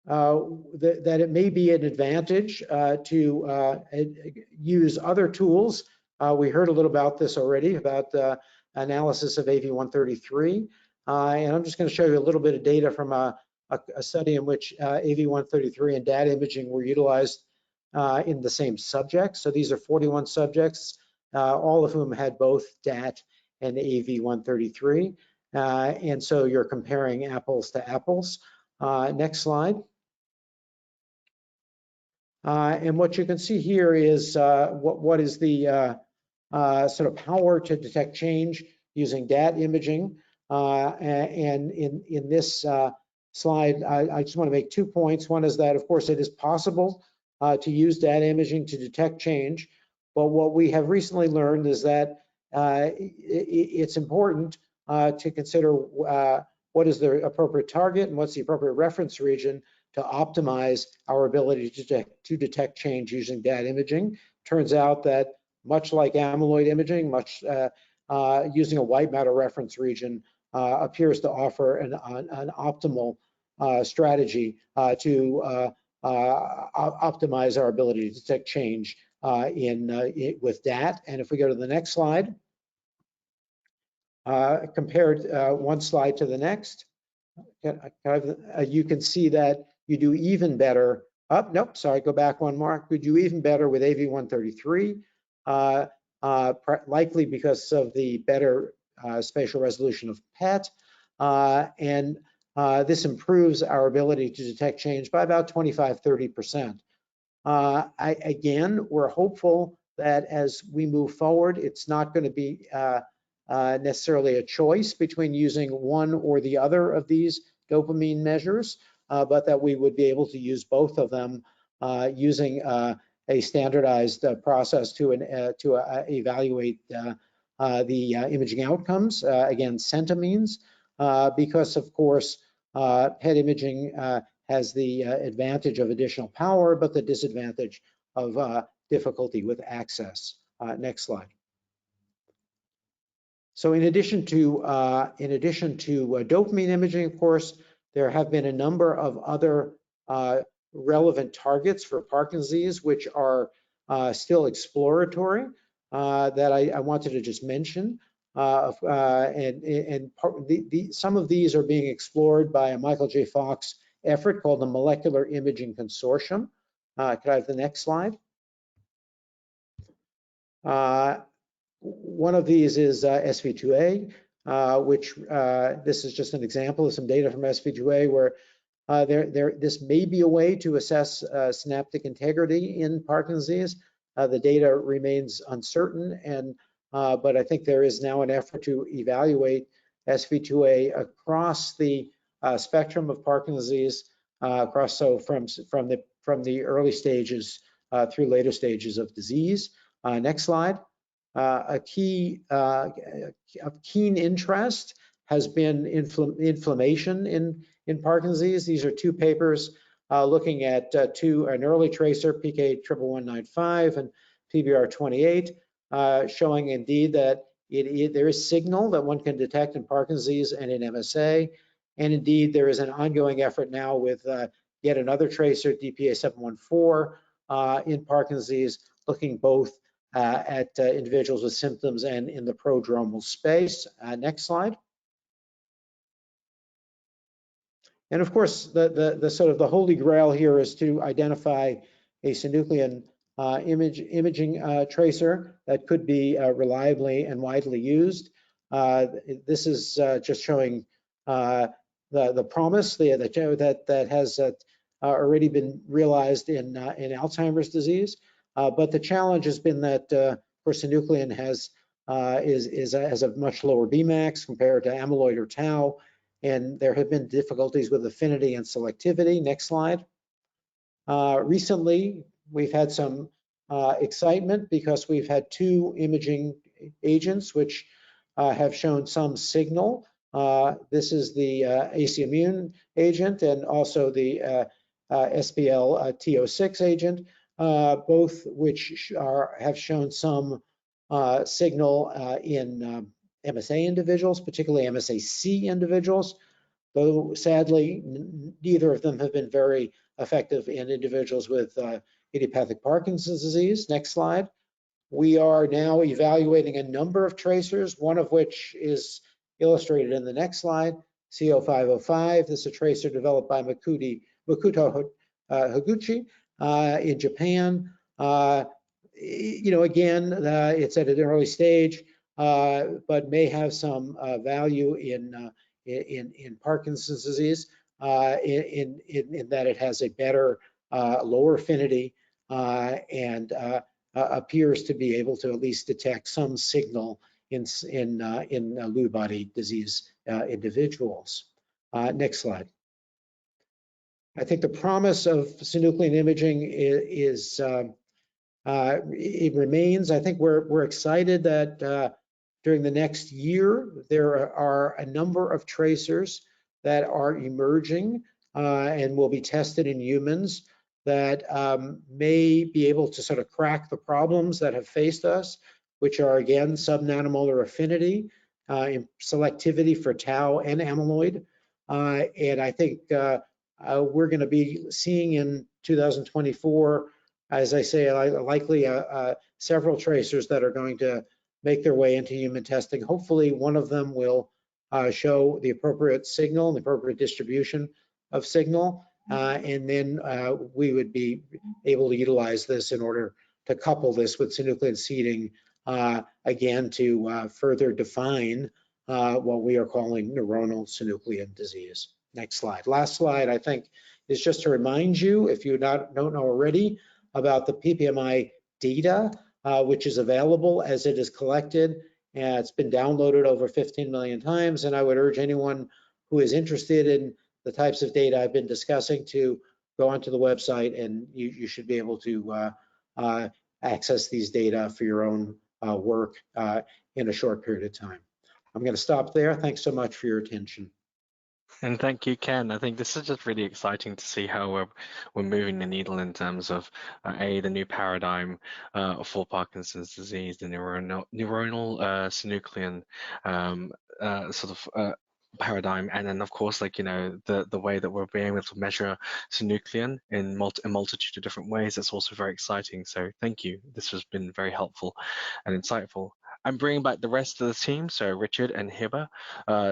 that it may be an advantage to use other tools. We heard a little about this already, about the analysis of AV133. And I'm just going to show you a little bit of data from a study in which AV133 and data imaging were utilized in the same subjects. So these are 41 subjects, all of whom had both DAT and AV133. And so you're comparing apples to apples. Next slide. And what you can see here is what is the sort of power to detect change using DAT imaging. And in this slide, I just want to make 2 points. One is that, of course, it is possible to use data imaging to detect change. But what we have recently learned is that it's important to consider what is the appropriate target and what's the appropriate reference region to optimize our ability to detect change using data imaging. Turns out that much like amyloid imaging, using a white matter reference region appears to offer an optimal strategy to optimize our ability to detect change with DAT. And if we go to the next slide, compared one slide to the next, you can see that you do even better. Nope, sorry, go back one more. We do even better with AV133, likely because of the better spatial resolution of PET. And this improves our ability to detect change by about 25–30%. Again, we're hopeful that as we move forward, it's not going to be necessarily a choice between using one or the other of these dopamine measures, but that we would be able to use both of them using a standardized process to evaluate the imaging outcomes, again, centamines, because of course PET imaging has the advantage of additional power, but the disadvantage of difficulty with access. Next slide. So in addition to dopamine imaging, of course, there have been a number of other relevant targets for Parkinson's disease, which are still exploratory, that I wanted to just mention. Some of these are being explored by a Michael J. Fox effort called the Molecular Imaging Consortium. Could I have the next slide? One of these is SV2A, which this is just an example of some data from SV2A where this may be a way to assess synaptic integrity in Parkinson's disease. The data remains uncertain, but I think there is now an effort to evaluate SV2A across the spectrum of Parkinson's disease, from the early stages through later stages of disease. Next slide. Of keen interest has been inflammation in Parkinson's disease. These are two papers looking at an early tracer, PK11195 and PBR28, showing indeed that there is signal that one can detect in Parkinson's disease and in MSA. And indeed, there is an ongoing effort now with yet another tracer, DPA714, in Parkinson's disease, looking both at individuals with symptoms and in the prodromal space. Next slide. And of course, the sort of the holy grail here is to identify a synuclein imaging tracer that could be reliably and widely used. This is just showing the promise that has already been realized in Alzheimer's disease. But the challenge has been that course, synuclein has a much lower Bmax compared to amyloid or tau, and there have been difficulties with affinity and selectivity. Next slide. Recently, we've had some excitement because we've had 2 imaging agents which have shown some signal. This is the AC immune agent and also the SPL-T06 agent, both which have shown some signal in MSA individuals, particularly MSA-C individuals, though sadly, neither of them have been very effective in individuals with idiopathic Parkinson's disease. Next slide. We are now evaluating a number of tracers, one of which is illustrated in the next slide, CO505. This is a tracer developed by Makoto Higuchi in Japan. Again, it's at an early stage, but may have some value in Parkinson's disease in that it has a better lower affinity and appears to be able to at least detect some signal in Lewy body disease individuals. Next slide. I think the promise of synuclein imaging it remains. I think we're excited that during the next year there are a number of tracers that are emerging and will be tested in humans that may be able to sort of crack the problems that have faced us, which are again subnanomolar affinity, selectivity for tau and amyloid, and I think we're going to be seeing in 2024, as I say, likely several tracers that are going to make their way into human testing. Hopefully one of them will show the appropriate signal and the appropriate distribution of signal, and then we would be able to utilize this in order to couple this with synuclein seeding, again, to further define what we are calling neuronal synuclein disease. Next slide. Last slide, I think, is just to remind you, if you don't know already, about the PPMI data, which is available as it is collected. It's been downloaded over 15 million times, and I would urge anyone who is interested in the types of data I've been discussing to go onto the website, and you should be able to access these data for your own work in a short period of time. I'm going to stop there. Thanks so much for your attention. And thank you, Ken. I think this is just really exciting to see how we're moving the needle in terms of the new paradigm for Parkinson's disease, the neuronal synuclein paradigm, and then of course, like, the way that we're being able to measure synuclein in a multitude of different ways. It's also very exciting. So thank you. This has been very helpful and insightful. I'm bringing back the rest of the team, so Richard and Hiba,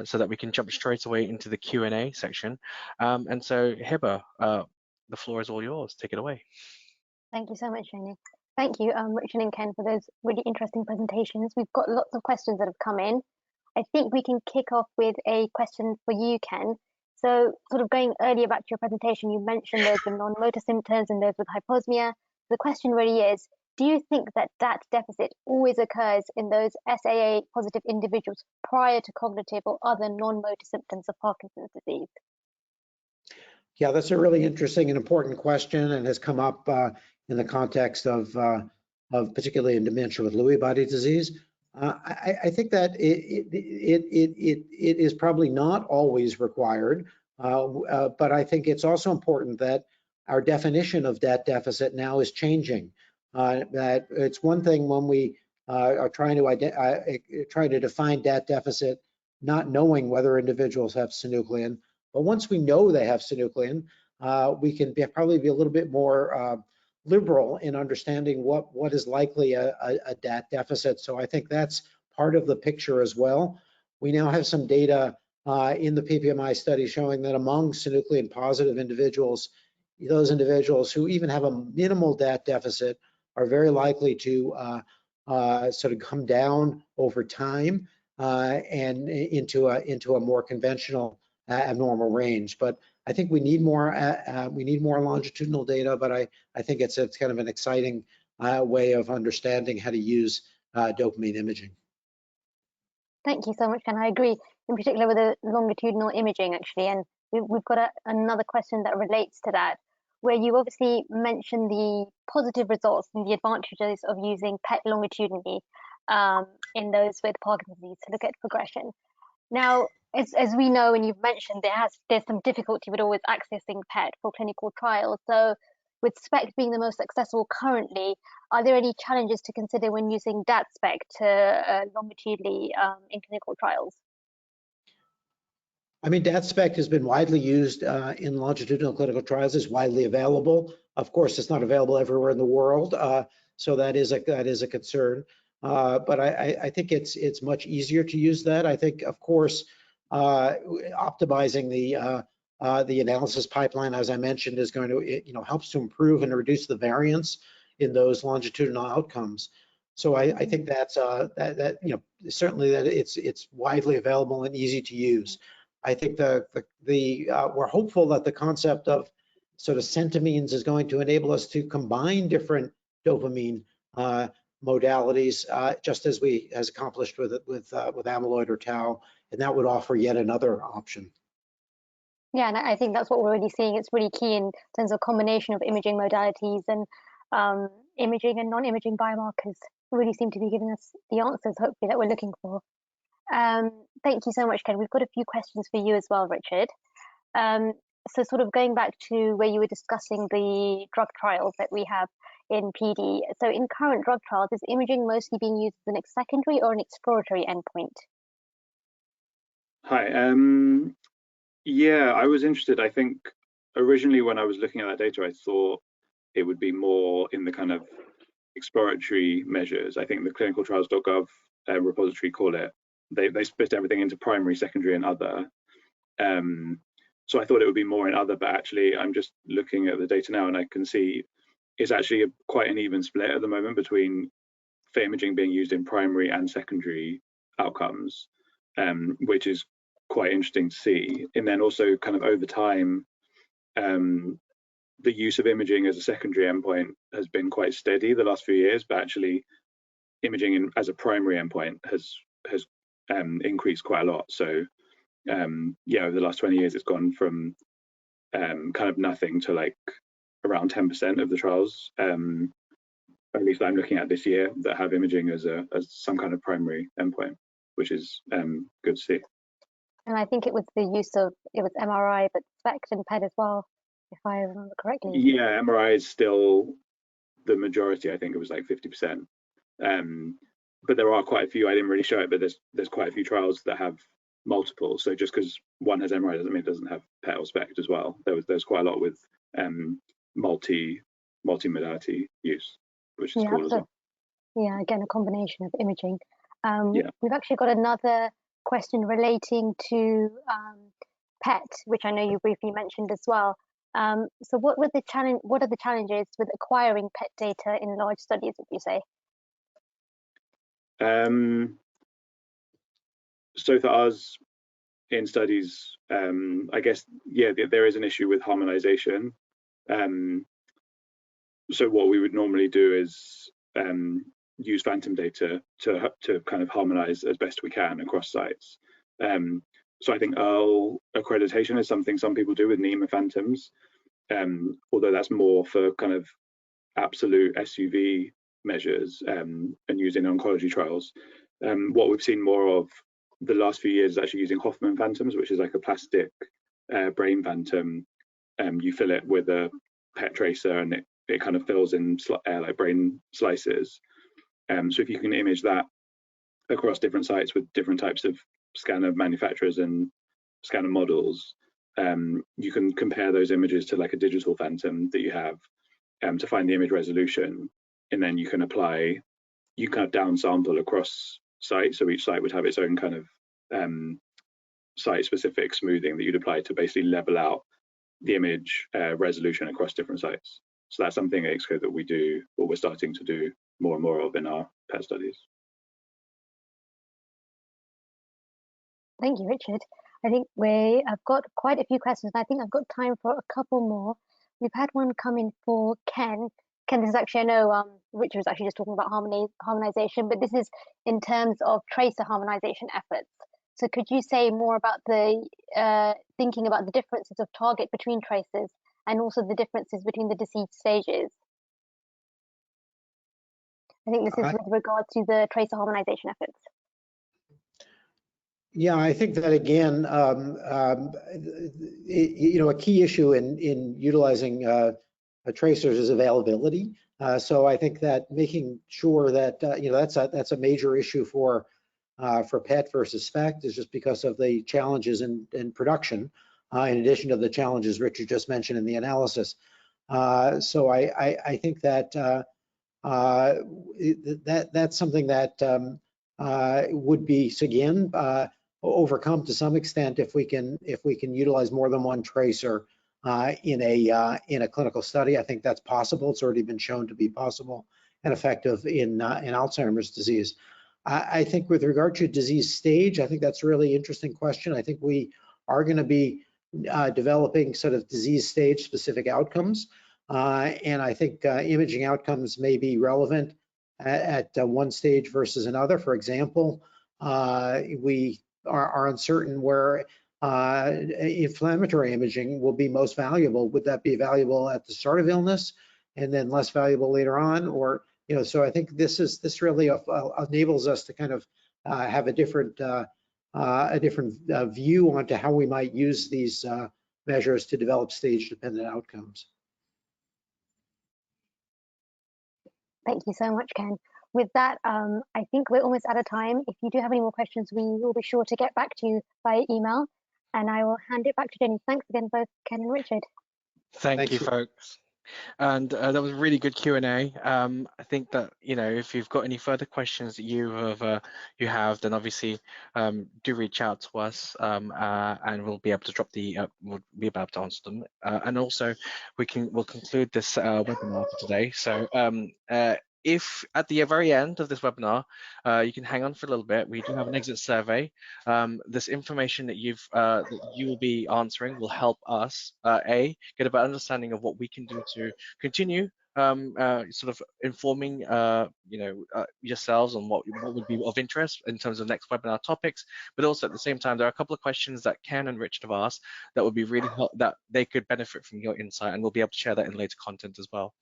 so that we can jump straight away into the Q&A section. And so Hiba, the floor is all yours. Take it away. Thank you so much, Shani. Thank you, Richard and Ken, for those really interesting presentations. We've got lots of questions that have come in. I think we can kick off with a question for you, Ken. So sort of going earlier back to your presentation, you mentioned there's the non-motor symptoms and those with hyposmia. The question really is, do you think that DAT deficit always occurs in those SAA positive individuals prior to cognitive or other non-motor symptoms of Parkinson's disease? Yeah, that's a really interesting and important question, and has come up in the context of particularly in dementia with Lewy body disease. I think that it is probably not always required, but I think it's also important that our definition of DAT deficit now is changing. That it's one thing when we are trying to define DAT deficit, not knowing whether individuals have synuclein, but once we know they have synuclein, we can probably be a little bit more liberal in understanding what is likely a DAT deficit. So I think that's part of the picture as well. We now have some data in the PPMI study showing that among synuclein positive individuals, those individuals who even have a minimal DAT deficit are very likely to sort of come down over time and into a more conventional abnormal range. But I think we need more longitudinal data. But I think it's kind of an exciting way of understanding how to use dopamine imaging. Thank you so much, Ken. I agree, in particular with the longitudinal imaging, actually. And we've got another question that relates to that, where you obviously mentioned the positive results and the advantages of using PET longitudinally in those with Parkinson's disease to look at progression. Now, as we know, and you've mentioned, there's some difficulty with always accessing PET for clinical trials. So with SPECT being the most accessible currently, are there any challenges to consider when using that SPECT longitudinally in clinical trials? I mean, DAT-SPECT has been widely used in longitudinal clinical trials, is widely available. Of course, it's not available everywhere in the world, so that is a concern. But I think it's much easier to use that. I think, of course, optimizing the analysis pipeline, as I mentioned, is going to helps to improve and reduce the variance in those longitudinal outcomes. So I think that's certainly that it's widely available and easy to use. I think we're hopeful that the concept of sort of centimines is going to enable us to combine different dopamine modalities, just as has accomplished with amyloid or tau, and that would offer yet another option. Yeah, and I think that's what we're already seeing. It's really key in terms of combination of imaging modalities and imaging and non-imaging biomarkers really seem to be giving us the answers, hopefully, that we're looking for. Thank you so much, Ken. We've got a few questions for you as well, Richard. So sort of going back to where you were discussing the drug trials that we have in PD. So in current drug trials, is imaging mostly being used as an secondary or an exploratory endpoint? Hi. Yeah, I was interested. I think originally when I was looking at that data, I thought it would be more in the kind of exploratory measures. I think the clinicaltrials.gov repository call it, they split everything into primary, secondary, and other. So I thought it would be more in other, but actually I'm just looking at the data now and I can see it's actually quite an even split at the moment between for imaging being used in primary and secondary outcomes, which is quite interesting to see. And then also kind of over time, the use of imaging as a secondary endpoint has been quite steady the last few years, but actually imaging as a primary endpoint has increased quite a lot. So yeah, over the last 20 years, it's gone from kind of nothing to like around 10% of the trials, at least I'm looking at this year, that have imaging as some kind of primary endpoint, which is good to see. And I think it was the use of, it was MRI, but SPECT and PET as well, if I remember correctly. Yeah, MRI is still the majority. I think it was like 50%. But there are quite a few, I didn't really show it, but there's quite a few trials that have multiple. So just because one has MRI doesn't mean it doesn't have PET or SPECT as well. There's quite a lot with multi-modality use, which is cool as well. Yeah, again, a combination of imaging. Yeah. We've actually got another question relating to PET, which I know you briefly mentioned as well. So what are the challenges with acquiring PET data in large studies, would you say? So for us in studies, I guess, yeah, there is an issue with harmonization. So what we would normally do is use phantom data to kind of harmonize as best we can across sites. So I think Earl accreditation is something some people do with NEMA phantoms, although that's more for kind of absolute SUV measures and using oncology trials. What we've seen more of the last few years is actually using Hoffman phantoms, which is like a plastic brain phantom. You fill it with a PET tracer and it kind of fills in like brain slices. So if you can image that across different sites with different types of scanner manufacturers and scanner models, you can compare those images to like a digital phantom that you have to find the image resolution, and then you can kind of downsample across sites. So each site would have its own kind of site-specific smoothing that you'd apply to basically level out the image resolution across different sites. So that's something at Ixco that we do, or we're starting to do more and more of in our PET studies. Thank you, Richard. I think I've got quite a few questions. I think I've got time for a couple more. We've had one come in for Ken. Ken, this is actually, I know Richard was actually just talking about harmonization, but this is in terms of tracer harmonization efforts. So could you say more about the thinking about the differences of target between tracers and also the differences between the disease stages? I think this is with regard to the tracer harmonization efforts. Yeah, I think that again, you know, a key issue in utilizing tracers is availability. So I think that making sure that you know, that's a major issue for PET versus SPECT, is just because of the challenges in production, in addition to the challenges Richard just mentioned in the analysis. So I think that that's something that would be, again, overcome to some extent if we can utilize more than one tracer in a clinical study. I think that's possible. It's already been shown to be possible and effective in Alzheimer's disease. I think with regard to disease stage, I think that's a really interesting question. I think we are going to be developing sort of disease stage specific outcomes, and I think imaging outcomes may be relevant at one stage versus another. For example, we are uncertain where inflammatory imaging will be most valuable. Would that be valuable at the start of illness and then less valuable later on? Or, you know, so I think this really enables us to kind of have a different view onto how we might use these measures to develop stage-dependent outcomes. Thank you so much, Ken. With that, I think we're almost out of time. If you do have any more questions, we will be sure to get back to you via email, and I will hand it back to Jenny. Thanks again, both Ken and Richard. Thank you, folks. And that was a really good Q&A. I think that, you know, if you've got any further questions that you have, then obviously do reach out to us, and we'll be able to we'll be able to answer them. And also, we'll conclude this webinar for today. So if at the very end of this webinar, you can hang on for a little bit, we do have an exit survey. This information that you will be answering will help us get a better understanding of what we can do to continue sort of informing yourselves on what would be of interest in terms of next webinar topics. But also at the same time, there are a couple of questions that Ken and Richard have asked that would be really that they could benefit from your insight, and we'll be able to share that in later content as well.